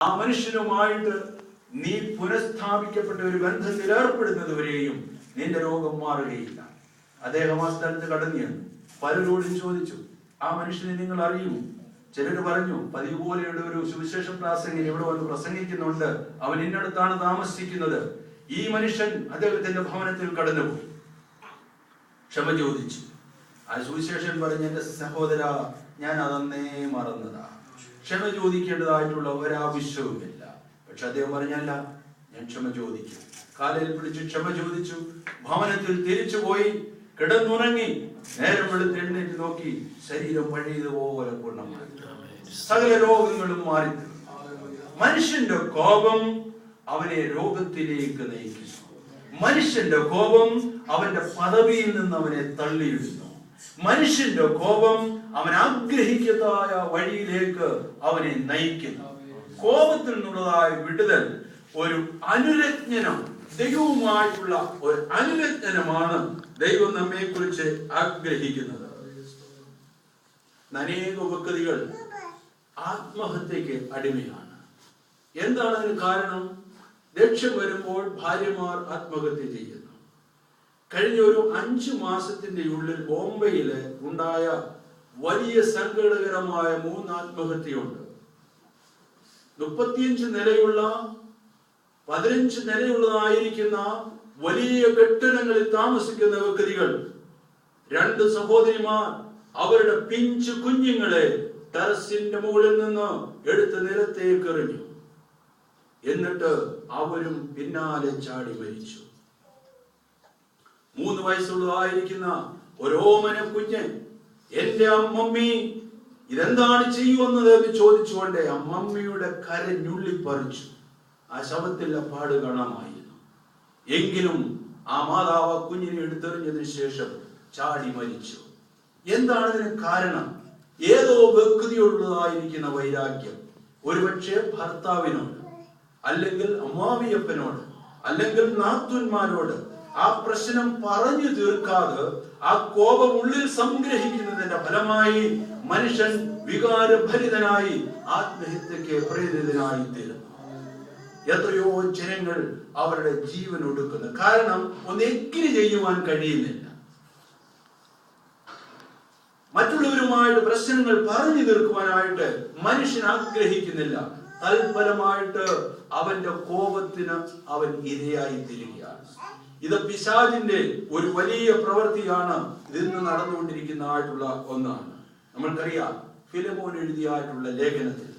ആ മനുഷ്യനുമായിട്ട് നീ പുനഃസ്ഥാപിക്കപ്പെട്ട ഒരു ബന്ധത്തിൽ ഏർപ്പെടുന്നത് വരെയും നിന്റെ രോഗം മാറുകയില്ല. അദ്ദേഹം ആ സ്ഥലത്ത് കടന്നു ചെന്നു. പലരോടും ചോദിച്ചു, ആ മനുഷ്യനെ നിങ്ങൾ അറിയുമോ? ചിലർ പറഞ്ഞു, പതിവ് പോലെയുള്ള ഒരു സുവിശേഷ പ്രാസംഗികൻ ഇവിടെ വന്ന് പ്രസംഗിക്കുന്നുണ്ട്, അവൻ ഇന്നടത്താണ് താമസിക്കുന്നത്. ഈ മനുഷ്യൻ അദ്ദേഹത്തിന്റെ ഭവനത്തിൽ കടന്നുപോയി. ക്ഷമ ചോദിച്ചു. ആ സുവിശേഷൻ പറഞ്ഞ, എന്റെ സഹോദര, ഞാൻ അതന്നേ മറന്നതാ, ക്ഷമ ചോദിക്കേണ്ടതായിട്ടുള്ള ഒരാവശ്യവുമില്ല. പക്ഷെ അദ്ദേഹം പറഞ്ഞല്ല, ഞാൻ ക്ഷമ ചോദിക്കും. കാലിൽ പിടിച്ച് ക്ഷമ ചോദിച്ചു. ഭവനത്തിൽ തിരിച്ചുപോയി കിടന്നുറങ്ങി. നേരം വെളുത്ത് എഴുന്നേറ്റ് നോക്കി, ശരീരം പഴയതുപോലെ പൂർണ്ണമായി, സകല രോഗങ്ങളും മാറി. മനുഷ്യന്റെ കോപം അവനെ രോഗത്തിലേക്ക് നയിക്കുന്നു. മനുഷ്യന്റെ കോപം അവന്റെ പദവിയിൽ നിന്ന് അവനെ തള്ളിയിടുന്നു. മനുഷ്യന്റെ കോപം അവൻ ആഗ്രഹിക്കുന്നതായ വഴിയിലേക്ക് അവനെ നയിക്കുന്നു. കോപത്തിൽ നിന്നുള്ളതായ വിടുതൽ ഒരു അനുരജ്ഞനം, ദൈവവുമായിട്ടുള്ള ഒരു അനുരജ്ഞനമാണ് ദൈവം നമ്മെ കുറിച്ച് ആഗ്രഹിക്കുന്നത്. അനേക വ്യക്തികൾ ആത്മഹത്യക്ക് അടിമയാണ്. എന്താണ് അതിന് കാരണം? ലക്ഷ്യം വരുമ്പോൾ ഭാര്യമാർ ആത്മഹത്യ ചെയ്യുന്നു. കഴിഞ്ഞ ഒരു 5 മാസത്തിന്റെ ഉള്ളിൽ ബോംബെയില് ഉണ്ടായ വലിയ സങ്കടകരമായ 3 ആത്മഹത്യയുണ്ട്. 35 നിലയുള്ള 15 നിലയുള്ളതായിരിക്കുന്ന വലിയ കെട്ടിടങ്ങളിൽ താമസിക്കുന്ന വ്യക്തികൾ, 2 സഹോദരിമാർ അവരുടെ പിഞ്ചു കുഞ്ഞുങ്ങളെ ടെറസിന്റെ മുകളിൽ നിന്ന് എടുത്ത് നിലത്തേക്ക് എറിഞ്ഞു. എന്നിട്ട് അവരും പിന്നാലെ ചാടി മരിച്ചു. 3 വയസ്സുള്ളതായിരിക്കുന്ന ഒരോമന കുഞ്ഞ്, എന്റെ അമ്മമ്മി ഇതെന്താണ് ചെയ്യുന്നത് എന്ന് ചോദിച്ചുകൊണ്ട് അമ്മമ്മിയുടെ കരഞ്ഞുള്ളിപ്പറിച്ചു. ആ ശവത്തിന്റെ പാട് കാണാമായിരുന്നു. എങ്കിലും ആ മാതാവ് കുഞ്ഞിനെ എടുത്തെറിഞ്ഞതിന് ശേഷം ചാടി മരിച്ചു. എന്താണ് ഇതിന് കാരണം? ഏതോ വ്യക്തിയോടുള്ളതായിരിക്കുന്ന വൈരാഗ്യം. ഒരുപക്ഷെ ഭർത്താവിനോട്, അല്ലെങ്കിൽ അമ്മാവിയപ്പനോട്, അല്ലെങ്കിൽ നാത്തുന്മാരോട് ആ പ്രശ്നം പറഞ്ഞു തീർക്കാതെ ആ കോപം ഉള്ളിൽ സംഗ്രഹിക്കുന്നതിന്റെ ഫലമായി മനുഷ്യൻ വികാരഭരിതനായി ആത്മഹത്യക്ക് പ്രേരിതനായി തീരുന്നു. എത്രയോ ജനങ്ങൾ അവരുടെ ജീവൻ ഒടുക്കുന്നു. കാരണം ഒന്ന് എഗ്രി ചെയ്യുവാൻ കഴിയുന്നില്ല. മറ്റുള്ളവരുമായിട്ട് പ്രശ്നങ്ങൾ പറഞ്ഞു തീർക്കുവാനായിട്ട് മനുഷ്യൻ ആഗ്രഹിക്കുന്നില്ല. തൽഫലമായിട്ട് അവന്റെ കോപത്തിന് അവൻ ഇരയായി തീരുകയാണ്. ഇത് പിശാചിന്റെ ഒരു വലിയ പ്രവൃത്തിയാണ്. ഇതിന്ന് നടന്നുകൊണ്ടിരിക്കുന്നതായിട്ടുള്ള ഒന്നാണ്. നമ്മൾക്കറിയാം, ഫിലമോൻ എഴുതിയായിട്ടുള്ള ലേഖനത്തിൽ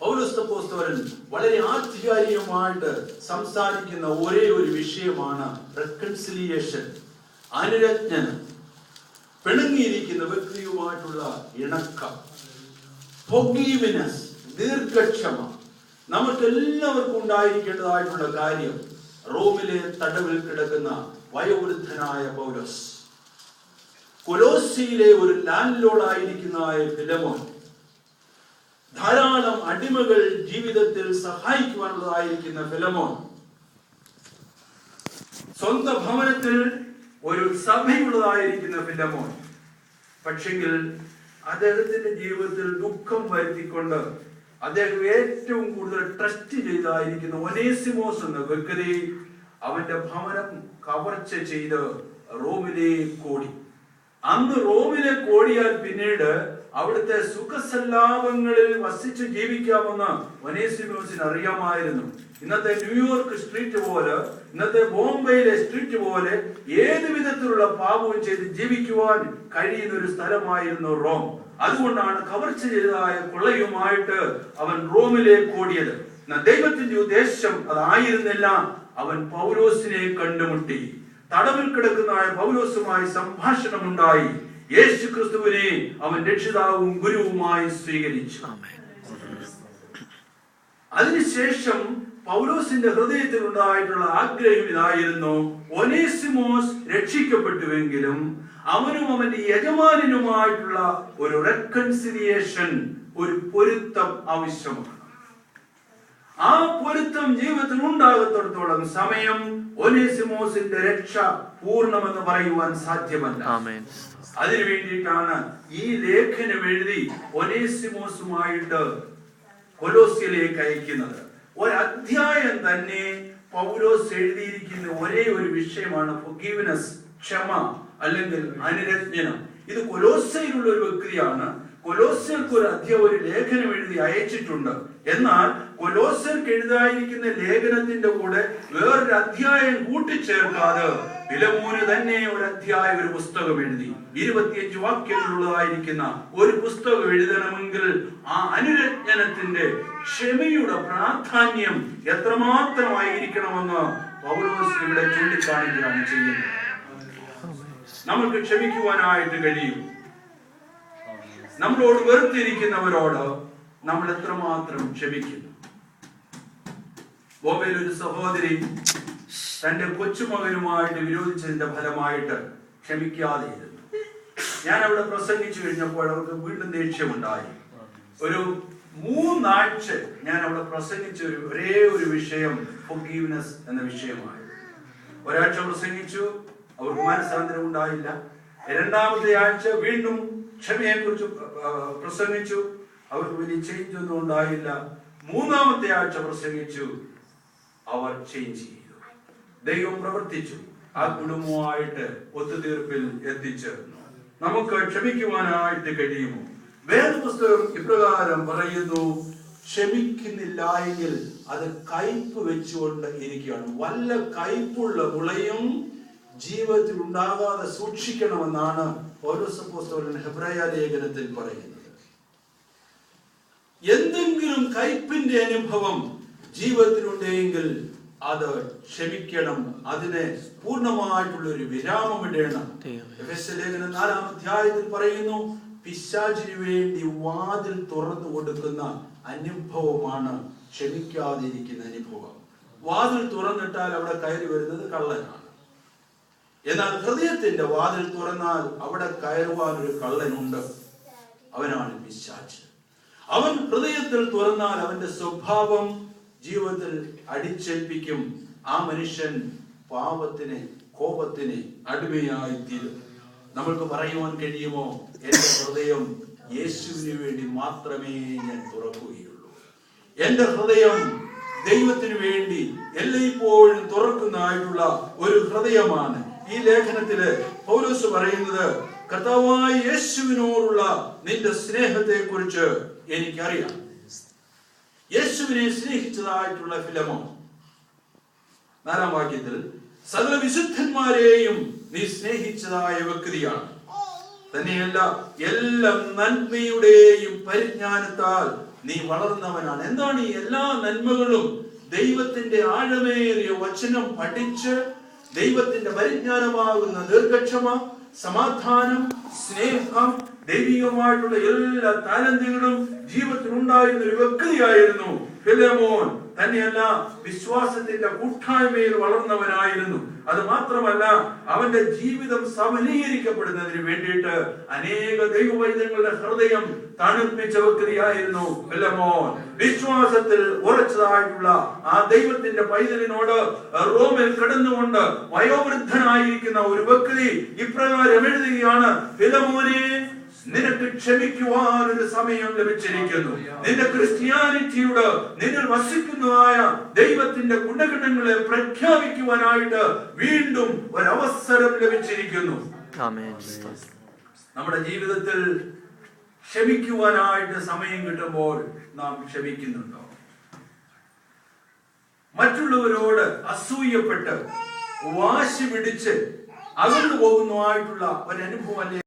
പൗലോസ് അപ്പോസ്തലൻ വളരെ ആധികാരികമായിട്ട് സംസാരിക്കുന്ന ഒരേ ഒരു വിഷയമാണ് റെക്കൺസിലിയേഷൻ, അനുരജ്ഞനം, പിണങ്ങിയിരിക്കുന്ന വ്യക്തിയുമായിട്ടുള്ള ഇണക്കം, ഫോർഗീവ്നെസ്, ദീർഘക്ഷമ. നമുക്ക് എല്ലാവർക്കും ഉണ്ടായിരിക്കേണ്ടതായിട്ടുള്ള കാര്യം. റോമിലെ തടവിൽ കിടക്കുന്ന വയോവൃദ്ധനായ പൗലോസ്, കൊലോസിയിലെ ഒരു ലാൻഡ് ലോർഡ് ആയിരിക്കുന്ന ഫിലമോൻ, ധാരാളം അടിമകൾ ജീവിതത്തിൽ സഹായിക്കുവാനുള്ളതായിരിക്കുന്ന ഫിലമോൻ, സ്വന്തം ഭവനത്തിൽ ഒരു സഭയുള്ളതായിരിക്കുന്ന ഫിലമോൻ, പക്ഷെങ്കിൽ അദ്ദേഹത്തിന്റെ ജീവിതത്തിൽ ദുഃഖം വരുത്തിക്കൊണ്ട് അദ്ദേഹം ഏറ്റവും കൂടുതൽ ട്രസ്റ്റ് ചെയ്തായിരിക്കുന്ന ഒനേസിമോസ് എന്ന വ്യക്തി അവന്റെ ഭവനം കവർച്ച ചെയ്ത് റോമിലേക്ക് ഓടി. അന്ന് റോമിലേക്ക് ഓടിയാൽ പിന്നീട് അവിടുത്തെ സുഖസല്ലാപങ്ങളിൽ വസിച്ച് ജീവിക്കാമെന്ന് ഒനേസിമോസിന് അറിയാമായിരുന്നു. ഇന്നത്തെ ന്യൂയോർക്ക് സ്ട്രീറ്റ് പോലെ, ഇന്നത്തെ ബോംബെയിലെ സ്ട്രീറ്റ് പോലെ ഏത് വിധത്തിലുള്ള പാപവും ചെയ്ത് ജീവിക്കുവാൻ കഴിയുന്ന ഒരു സ്ഥലമായിരുന്നു റോം. അതുകൊണ്ടാണ് കവർച്ച ചെയ്തതായ കൊള്ളയുമായിട്ട് അവൻ റോമിലേക്ക് ഓടിയത്. ദൈവത്തിന്റെ ഉദ്ദേശം അതായിരുന്നില്ല. അവൻ പൗലോസിനെ കണ്ടുമുട്ടി. തടവിൽ കിടക്കുന്ന പൗലോസുമായി സംഭാഷണം ഉണ്ടായി. യേശു ക്രിസ്തുവിനെ അവൻ രക്ഷിതാവും ഗുരുവുമായി സ്വീകരിച്ചു. അതിനുശേഷം പൗലോസിന്റെ ഹൃദയത്തിൽ ഉണ്ടായിട്ടുള്ള ആഗ്രഹം ഇതായിരുന്നു: ഒനേസിമോസ് രക്ഷിക്കപ്പെട്ടുവെങ്കിലും അവനും അവന്റെ യജമാനനുമായിട്ടുള്ള ഒരു റെക്കൺസിലിയേഷൻ, ഒരു പൊരുത്തം ആവശ്യമാണ്. ആ പൊരുത്തം ജീവിതത്തിൽ ഉണ്ടാകത്തോളം സമയം ഒനേസിമോസിന്റെ രക്ഷ പൂർണ്ണമെന്ന് പറയുവാൻ സാധ്യമല്ല. അതിനു വേണ്ടിയിട്ടാണ് ഈ ലേഖനം എഴുതി ഒനേസിമോസുമായിട്ട് കൊലോസ്യയിലേക്ക് അയക്കുന്നത്. ഒരധ്യായം തന്നെ പൗലോസ് എഴുതിയിരിക്കുന്ന ഒരേ ഒരു വിഷയമാണ് ഫൊർഗീവ്നെസ്, ക്ഷമ അല്ലെങ്കിൽ അനുരഞ്ജനം. ഇത് കൊലോസ്യയിലുള്ള ഒരു വ്യക്തിയാണ്. കൊലോസ്യർക്ക് ഒരു ലേഖനം എഴുതി അയച്ചിട്ടുണ്ട്. എന്നാൽ കൊലോസ്യർക്ക് എഴുതായിരിക്കുന്ന ലേഖനത്തിന്റെ കൂടെ വേറൊരു അധ്യായം കൂട്ടിച്ചേർക്കാതെ ഫിലമോന് തന്നെ ഒരു പുസ്തകം എഴുതി. 25 വാക്യങ്ങളുള്ളതായിരിക്കുന്ന ഒരു പുസ്തകം എഴുതണമെങ്കിൽ ആ അനുരഞ്ജനത്തിന്റെ, ക്ഷമയുടെ പ്രാധാന്യം എത്രമാത്രമായിരിക്കണമെന്ന് പൗലോസ് ഇവിടെ ചൂണ്ടിക്കാണിക്കുകയാണ് ചെയ്യുന്നത്. നമുക്ക് ക്ഷമിക്കുവാനായിട്ട് കഴിയും. നമ്മളോട് വെറുത്തിരിക്കുന്നവരോട് നമ്മൾ എത്രമാത്രം ക്ഷമിക്കുന്നു. ബോംബെയിൽ ഒരു സഹോദരി തന്റെ കൊച്ചുമകനുമായിട്ട് വിരോധിച്ചതിന്റെ ഫലമായിട്ട് ക്ഷമിക്കാതെ ഇരുന്നു. ഞാൻ അവിടെ പ്രസംഗിച്ചു കഴിഞ്ഞപ്പോൾ അവർക്ക് വീണ്ടും ദേഷ്യമുണ്ടായി. ഒരു 3 ആഴ്ച ഞാൻ അവിടെ പ്രസംഗിച്ച ഒരേ ഒരു വിഷയം ഫൊർഗീവ്നെസ് എന്ന വിഷയമായി. ഒരാഴ്ച പ്രസംഗിച്ചു, അവർക്ക് മനസ്സാന്തരം ഉണ്ടായില്ല. 2ാമത്തെ ആഴ്ച വീണ്ടും ക്ഷമയെ കുറിച്ച് പ്രസംഗിച്ചു, അവർക്ക് വലിയ ചേഞ്ച് ഒന്നും ഉണ്ടായില്ല. 3ാമത്തെ ആഴ്ച പ്രസംഗിച്ചു, അവർ ചേഞ്ച് ചെയ്തു. ദൈവം പ്രവർത്തിച്ചു. ആ കുടുംബമായിട്ട് ഒത്തുതീർപ്പിൽ എത്തിച്ചേർന്നു. നമുക്ക് ക്ഷമിക്കുവാനായിട്ട് കഴിയുമോ? വേദപുസ്തകം ഇപ്രകാരം പറയുന്നു, ക്ഷമിക്കുന്നില്ല എങ്കിൽ അത് കയ്പ് വെച്ചുകൊണ്ട് ഇരിക്കുകയാണ്. വല്ല കയ്പുള്ള മുളയും ജീവിതത്തിൽ ഉണ്ടാകാതെ സൂക്ഷിക്കണമെന്നാണ് പൗലോസ് അപ്പോസ്തലൻ ഹെബ്രായ ലേഖനത്തിൽ പറയുന്നത്. എന്തെങ്കിലും കയ്പിന്റെ അനുഭവം ജീവിതത്തിലുണ്ടെങ്കിൽ അത് ക്ഷമിക്കണം. അതിനെ പൂർണ്ണമായിട്ടുള്ള ഒരു വിരാമം ഇടണം. എഫെസ്യ ലേഖനം 4-ാം അധ്യായത്തിൽ പറയുന്നു, പിശാചിനു വേണ്ടി വാതിൽ തുറന്നു കൊടുക്കുന്ന അനുഭവമാണ് ക്ഷമിക്കാതിരിക്കുന്ന അനുഭവം. വാതിൽ തുറന്നിട്ടാൽ അവിടെ കയറി വരുന്നത് കള്ളനാണ്. എന്നാൽ ഹൃദയത്തിന്റെ വാതിൽ തുറന്നാൽ അവിടെ കയറുവാൻ ഒരു കള്ളനുണ്ട്. അവനാണ് പിശാച്. അവൻ ഹൃദയത്തിൽ തുറന്നാൽ അവന്റെ സ്വഭാവം ജീവിതത്തിൽ അടിച്ചേൽപ്പിക്കും. ആ മനുഷ്യൻ പാപത്തിന്, കോപത്തിന് അടിമയായി തീരും. നമ്മൾക്ക് പറയുവാൻ കഴിയുമോ, എന്റെ ഹൃദയം യേശുവിന് വേണ്ടി മാത്രമേ ഞാൻ തുറക്കുകയുള്ളൂ. എന്റെ ഹൃദയം ദൈവത്തിന് വേണ്ടി എല്ലായ്പ്പോഴും തുറക്കുന്നതായിട്ടുള്ള ഒരു ഹൃദയമാണ്. ഈ ലേഖനത്തില് പൗലോസ് പറയുന്നത്, കർത്താവായ യേശുവിനോടുള്ള നിന്റെ സ്നേഹത്തെ കുറിച്ച് എനിക്കറിയാം. യേശുവിനെ സ്നേഹിച്ചതായിട്ടുള്ള ഫിലമോൻ 4-ാം വാക്യത്തിൽ സകല വിശുദ്ധന്മാരെയും നീ സ്നേഹിച്ചതായ വ്യക്തിയാണ്. തന്നെയല്ല, എല്ലാ നന്മയുടെയും പരിജ്ഞാനത്താൽ നീ വളർന്നവനാണ്. എന്താണ് ഈ എല്ലാ നന്മകളും? ദൈവത്തിന്റെ ആഴമേറിയ വചനം പഠിച്ച് ദൈവത്തിന്റെ പരിജ്ഞാനമാകുന്ന ദീർഘക്ഷമ, സമാധാനം, സ്നേഹം, ദൈവികമായിട്ടുള്ള എല്ലാ താലന്തുകളും ജീവിതത്തിൽ ഉണ്ടായിരുന്ന ഒരു വ്യക്തിയായിരുന്നു ഫിലമോൻ. തന്നെയല്ല, വിശ്വാസത്തിന്റെ കൂട്ടായ്മയിൽ വളർന്നവനായിരുന്നു. അത് മാത്രമല്ല, അവന്റെ ജീവിതം സഫലീകരിക്കപ്പെടുന്നതിന് വേണ്ടിയിട്ട് അനേക ദൈവവൈദ്യങ്ങളുടെ ഹൃദയം തണുപ്പിച്ച വ്യക്തിയായിരുന്നു ഫിലമോൻ. വിശ്വാസത്തിൽ ഉറച്ചതായിട്ടുള്ള ആ ദൈവത്തിന്റെ പൈതലിനോട് റോമിൽ കിടന്നുകൊണ്ട് വയോവൃദ്ധനായിരിക്കുന്ന ഒരു വ്യക്തി ഇപ്രകാരം എഴുതുകയാണ്, ഫിലമോനെ, നിനക്ക് ക്ഷമിക്കുവാൻ ഒരു സമയം ലഭിച്ചിരിക്കുന്നു. നിന്റെ ക്രിസ്ത്യാനിറ്റിയുടെ നിന്നിൽ വസിക്കുന്നതായ ദൈവത്തിന്റെ ഗുണഗണങ്ങളെ പ്രഖ്യാപിക്കുവാനായിട്ട് വീണ്ടും ഒരവസരം ലഭിച്ചിരിക്കുന്നു. നമ്മുടെ ജീവിതത്തിൽ ക്ഷമിക്കുവാനായിട്ട് സമയം കിട്ടുമ്പോൾ നാം ക്ഷമിക്കുന്നുണ്ടോ? മറ്റുള്ളവരോട് അസൂയപ്പെട്ട് വാശി പിടിച്ച് അകന്നു പോകുന്നതായിട്ടുള്ള ഒരനുഭവം അല്ലേ